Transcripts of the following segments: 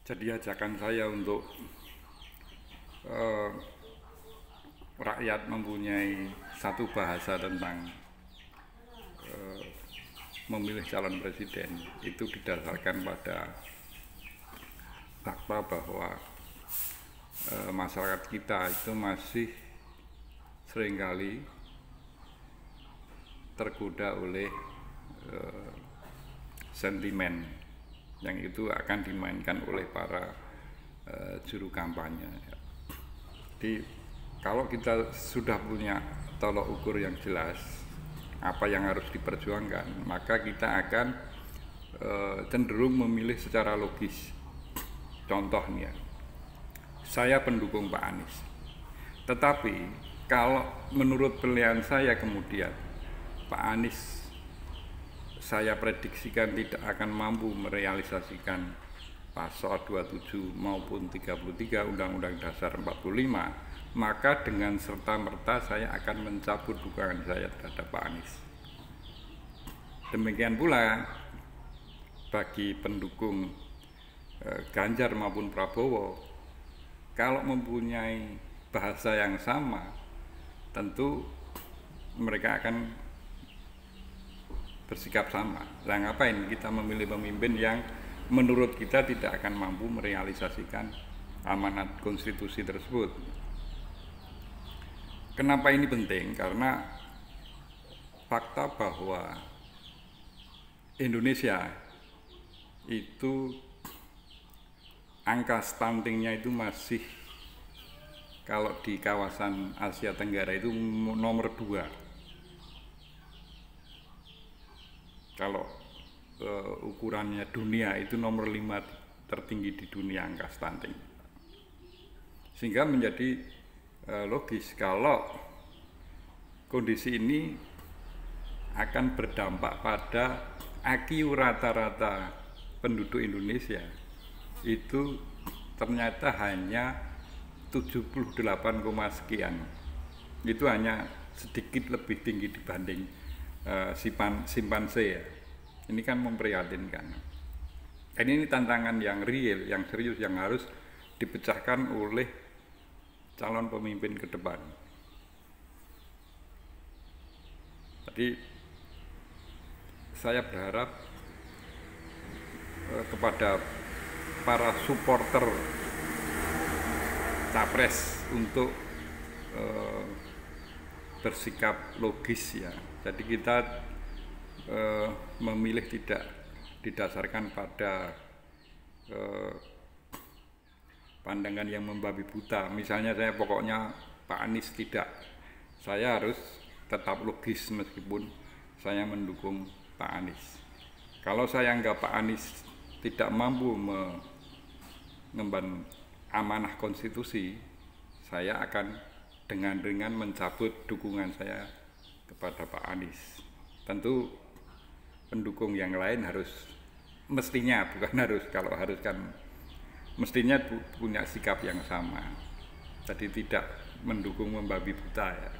Jadi ajakan saya untuk rakyat mempunyai satu bahasa tentang memilih calon presiden itu didasarkan pada fakta bahwa masyarakat kita itu masih seringkali tergoda oleh sentimen yang itu akan dimainkan oleh para juru kampanye. Jadi kalau kita sudah punya tolok ukur yang jelas apa yang harus diperjuangkan, maka kita akan cenderung memilih secara logis. Contohnya, saya pendukung Pak Anies, tetapi kalau menurut penilaian saya kemudian Pak Anies saya prediksikan tidak akan mampu merealisasikan pasal 27 maupun 33 Undang-Undang Dasar 45, maka dengan serta-merta saya akan mencabut dukungan saya terhadap Pak Anies. Demikian pula bagi pendukung Ganjar maupun Prabowo, kalau mempunyai bahasa yang sama, tentu mereka akan bersikap sama. Nah, ngapain kita memilih pemimpin yang menurut kita tidak akan mampu merealisasikan amanat konstitusi tersebut? Kenapa ini penting? Karena fakta bahwa Indonesia itu angka stuntingnya itu masih, kalau di kawasan Asia Tenggara itu nomor 2. Kalau ukurannya dunia itu nomor 5 tertinggi di dunia angka stunting. Sehingga menjadi logis kalau kondisi ini akan berdampak pada IQ rata-rata penduduk Indonesia itu ternyata hanya 78, sekian. Itu hanya sedikit lebih tinggi dibanding simpanse ya. Ini kan memprihatinkan. Ini tantangan yang real, yang serius, yang harus dipecahkan oleh calon pemimpin ke depan. Jadi saya berharap kepada para supporter capres untuk bersikap logis ya. Jadi kita memilih tidak didasarkan pada pandangan yang membabi buta. Misalnya saya pokoknya Pak Anies tidak, saya harus tetap logis meskipun saya mendukung Pak Anies. Kalau saya anggap Pak Anies tidak mampu mengemban amanah konstitusi, saya akan dengan ringan mencabut dukungan saya kepada Pak Anies. Tentu pendukung yang lain harus, mestinya, bukan harus, kalau harus kan mestinya punya sikap yang sama. Jadi tidak mendukung membabi buta ya.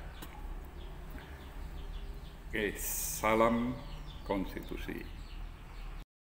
Oke, salam konstitusi.